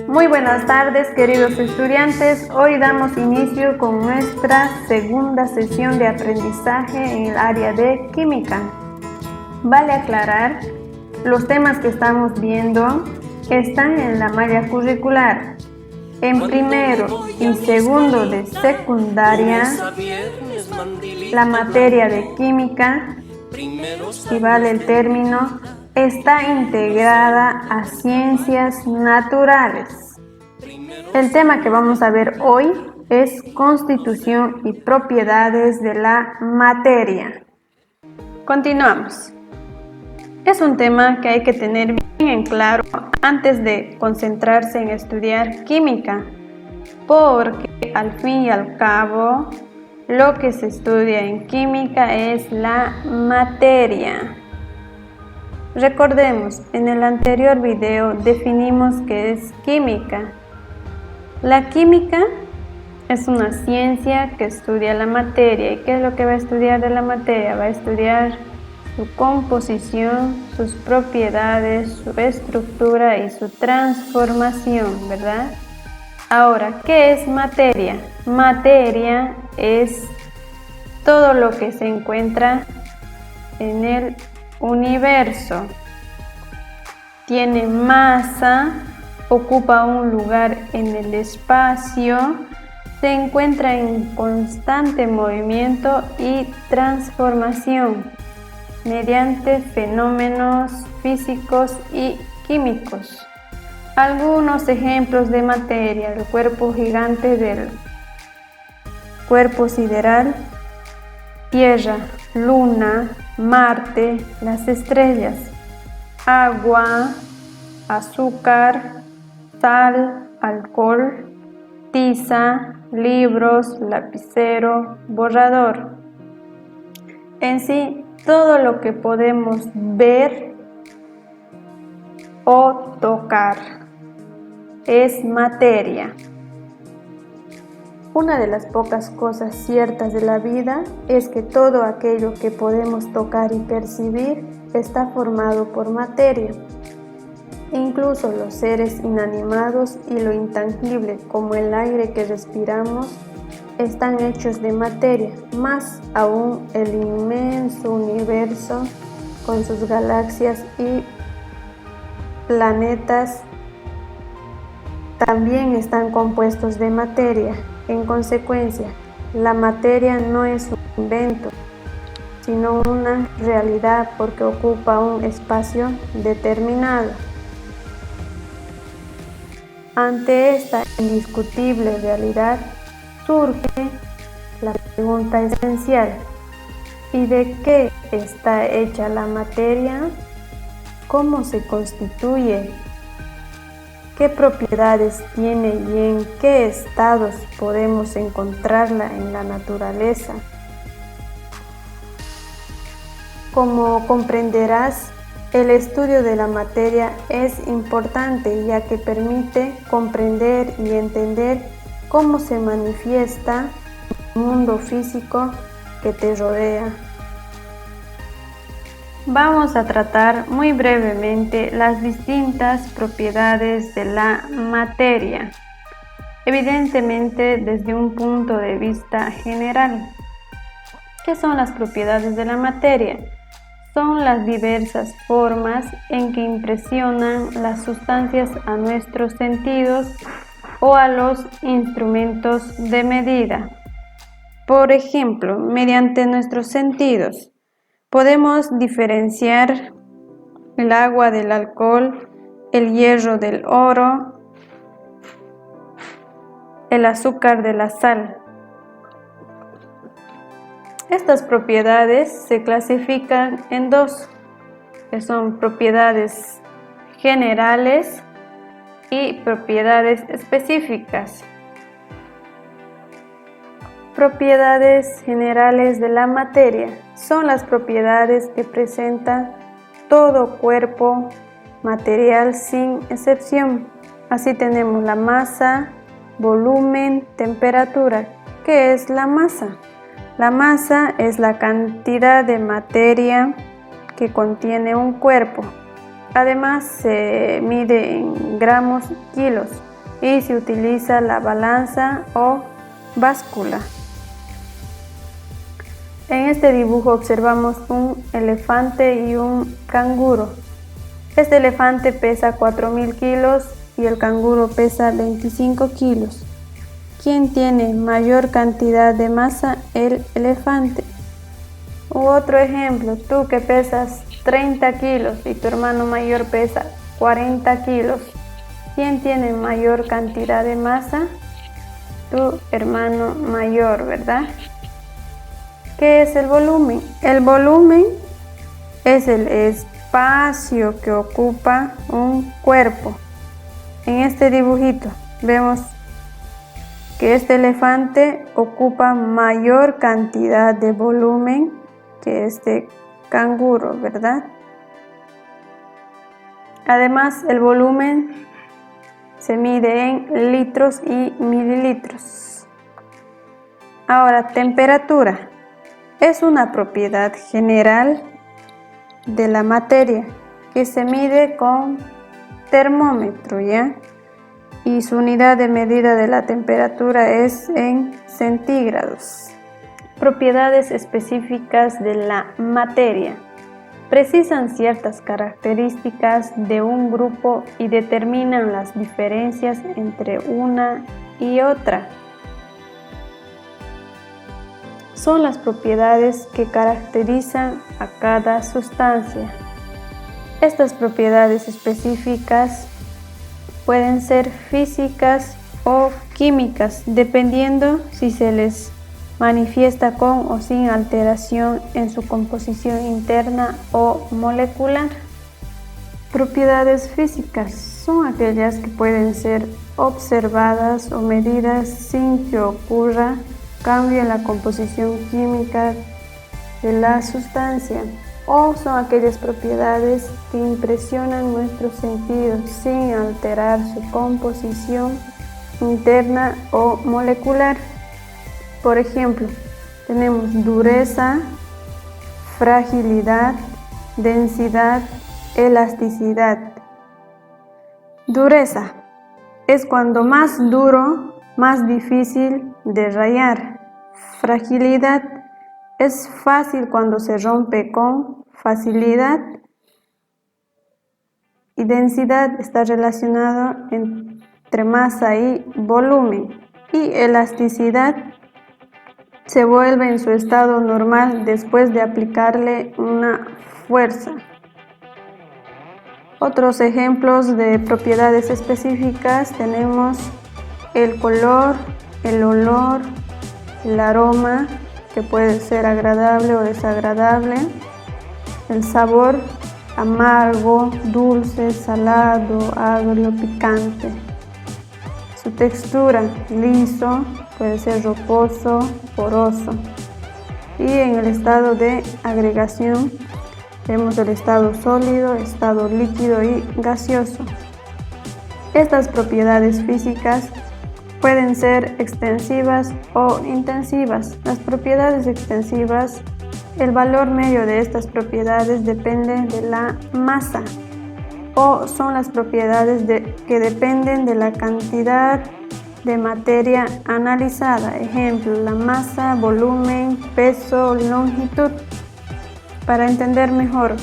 Muy buenas tardes, queridos estudiantes. Hoy damos inicio con nuestra segunda sesión de aprendizaje en el área de química. Vale aclarar, los temas que estamos viendo están en la malla curricular. En primero y segundo de secundaria, la materia de química, y vale el término, está integrada a ciencias naturales. El tema que vamos a ver hoy es constitución y propiedades de la materia. Continuamos. Es un tema que hay que tener bien en claro antes de concentrarse en estudiar química, porque al fin y al cabo lo que se estudia en química es la materia. Recordemos, en el anterior video definimos qué es química. La química es una ciencia que estudia la materia. ¿Y qué es lo que va a estudiar de la materia? Va a estudiar su composición, sus propiedades, su estructura y su transformación, ¿verdad? Ahora, ¿qué es materia? Materia es todo lo que se encuentra en el universo. Tiene masa, ocupa un lugar en el espacio, se encuentra en constante movimiento y transformación mediante fenómenos físicos y químicos. Algunos ejemplos de materia: el cuerpo gigante del cuerpo sideral, Tierra, Luna, Marte, las estrellas, agua, azúcar, sal, alcohol, tiza, libros, lapicero, borrador. En sí, todo lo que podemos ver o tocar es materia. Una de las pocas cosas ciertas de la vida es que todo aquello que podemos tocar y percibir está formado por materia. Incluso los seres inanimados y lo intangible, como el aire que respiramos, están hechos de materia. Más aún, el inmenso universo con sus galaxias y planetas también están compuestos de materia. En consecuencia, la materia no es un invento, sino una realidad porque ocupa un espacio determinado. Ante esta indiscutible realidad surge la pregunta esencial: ¿y de qué está hecha la materia? ¿Cómo se constituye? ¿Qué propiedades tiene y en qué estados podemos encontrarla en la naturaleza? Como comprenderás, el estudio de la materia es importante, ya que permite comprender y entender cómo se manifiesta el mundo físico que te rodea. Vamos a tratar muy brevemente las distintas propiedades de la materia, evidentemente desde un punto de vista general. ¿Qué son las propiedades de la materia? Son las diversas formas en que impresionan las sustancias a nuestros sentidos o a los instrumentos de medida. Por ejemplo, mediante nuestros sentidos podemos diferenciar el agua del alcohol, el hierro del oro, el azúcar de la sal. Estas propiedades se clasifican en dos, que son propiedades generales y propiedades específicas. Propiedades generales de la materia son las propiedades que presenta todo cuerpo material sin excepción. Así tenemos la masa, volumen, temperatura. ¿Qué es la masa? La masa es la cantidad de materia que contiene un cuerpo. Además, se mide en gramos y kilos. y se utiliza la balanza o báscula. En este dibujo observamos un elefante y un canguro. Este elefante pesa 4000 kilos y el canguro pesa 25 kilos. ¿Quién tiene mayor cantidad de masa? El elefante. U otro ejemplo, tú que pesas 30 kilos y tu hermano mayor pesa 40 kilos. ¿Quién tiene mayor cantidad de masa? Tu hermano mayor, ¿verdad? ¿Qué es el volumen? El volumen es el espacio que ocupa un cuerpo. En este dibujito vemos que este elefante ocupa mayor cantidad de volumen que este canguro, ¿verdad? Además, el volumen se mide en litros y mililitros. Ahora, temperatura. Es una propiedad general de la materia que se mide con termómetro, ¿ya? Y su unidad de medida de la temperatura es en centígrados. Propiedades específicas de la materia. Precisan ciertas características de un grupo y determinan las diferencias entre una y otra. Son las propiedades que caracterizan a cada sustancia. Estas propiedades específicas pueden ser físicas o químicas, dependiendo si se les manifiesta con o sin alteración en su composición interna o molecular. Propiedades físicas son aquellas que pueden ser observadas o medidas sin que ocurra cambio en la composición química de la sustancia, o son aquellas propiedades que impresionan nuestros sentidos sin alterar su composición interna o molecular. Por ejemplo, tenemos dureza, fragilidad, densidad, elasticidad. Dureza es cuando más duro, más difícil de rayar. Fragilidad es fácil cuando se rompe con facilidad. Y densidad está relacionado entre masa y volumen. Y elasticidad se vuelve en su estado normal después de aplicarle una fuerza. Otros ejemplos de propiedades específicas tenemos el color, el olor, el aroma, que puede ser agradable o desagradable, el sabor, amargo, dulce, salado, agrio, picante. Su textura, liso, puede ser rocoso, poroso. Y en el estado de agregación tenemos el estado sólido, estado líquido y gaseoso. Estas propiedades físicas pueden ser extensivas o intensivas. Las propiedades extensivas, el valor medio de estas propiedades depende de la masa, o son las propiedades que dependen de la cantidad de materia analizada. Ejemplo, la masa, volumen, peso, longitud. Para entender mejor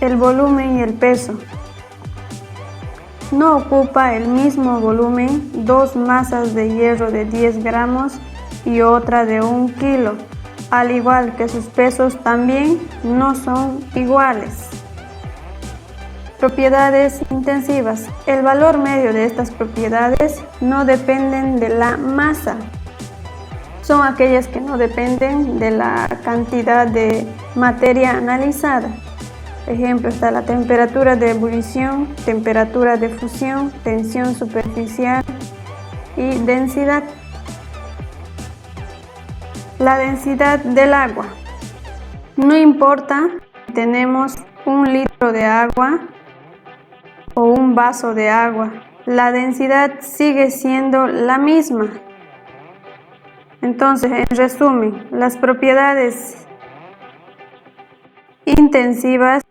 el volumen y el peso. No ocupa el mismo volumen dos masas de hierro de 10 gramos y otra de 1 kilo, al igual que sus pesos también no son iguales. Propiedades intensivas. El valor medio de estas propiedades no dependen de la masa. Son aquellas que no dependen de la cantidad de materia analizada. Ejemplo, está la temperatura de ebullición, temperatura de fusión, tensión superficial y densidad. La densidad del agua. No importa si tenemos 1 litro de agua o un vaso de agua, la densidad sigue siendo la misma. Entonces, en resumen, las propiedades intensivas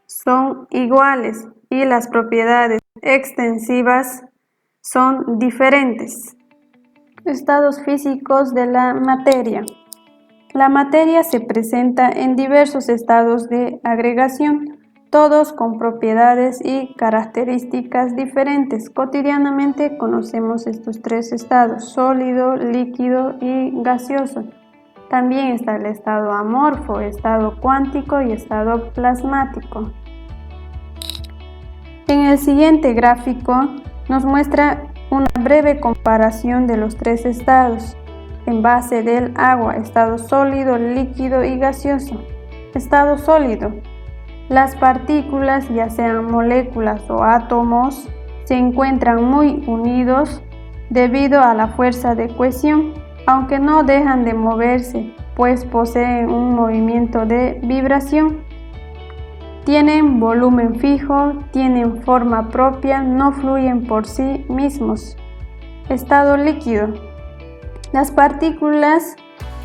son iguales y las propiedades extensivas son diferentes. Estados físicos de la materia. La materia se presenta en diversos estados de agregación, todos con propiedades y características diferentes. Cotidianamente conocemos estos tres estados: sólido, líquido y gaseoso. También está el estado amorfo, estado cuántico y estado plasmático. En el siguiente gráfico nos muestra una breve comparación de los tres estados en base del agua: estado sólido, líquido y gaseoso. Estado sólido. Las partículas, ya sean moléculas o átomos, se encuentran muy unidos debido a la fuerza de cohesión, aunque no dejan de moverse, pues poseen un movimiento de vibración. Tienen volumen fijo, tienen forma propia, no fluyen por sí mismos. Estado líquido. Las partículas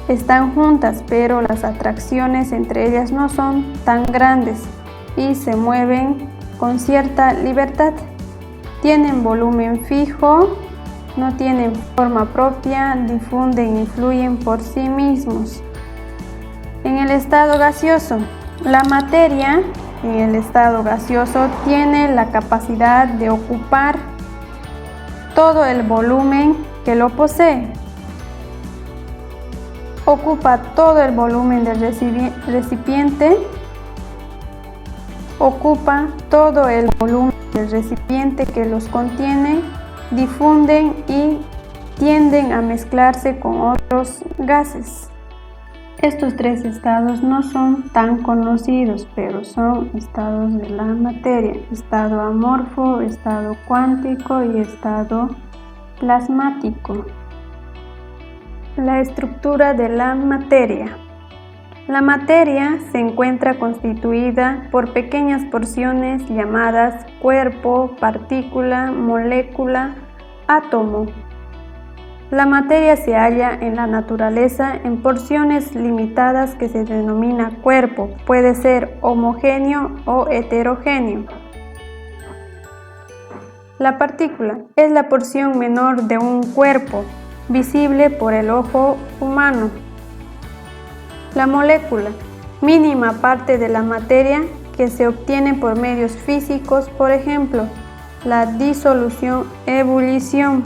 están juntas, pero las atracciones entre ellas no son tan grandes y se mueven con cierta libertad. Tienen volumen fijo, no tienen forma propia, difunden y fluyen por sí mismos. En el estado gaseoso, la materia en el estado gaseoso tiene la capacidad de ocupar todo el volumen que lo posee. Ocupa todo el volumen del recipiente, ocupa todo el volumen del recipiente que los contiene, difunden y tienden a mezclarse con otros gases. Estos tres estados no son tan conocidos, pero son estados de la materia: estado amorfo, estado cuántico y estado plasmático. La estructura de la materia. La materia se encuentra constituida por pequeñas porciones llamadas cuerpo, partícula, molécula, átomo. La materia se halla en la naturaleza en porciones limitadas que se denomina cuerpo. Puede ser homogéneo o heterogéneo. La partícula es la porción menor de un cuerpo, visible por el ojo humano. La molécula, mínima parte de la materia que se obtiene por medios físicos, por ejemplo, la disolución, ebullición.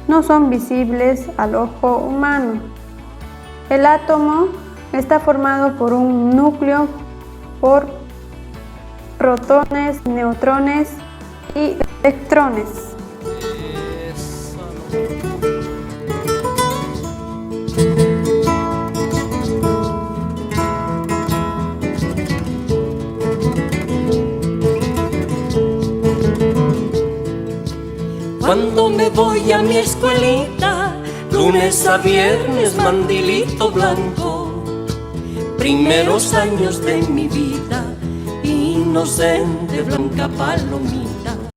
No son visibles al ojo humano. El átomo está formado por un núcleo, por protones, neutrones y electrones. Cuando me voy a mi escuelita, lunes a viernes, mandilito blanco, primeros años de mi vida, inocente, blanca palomita.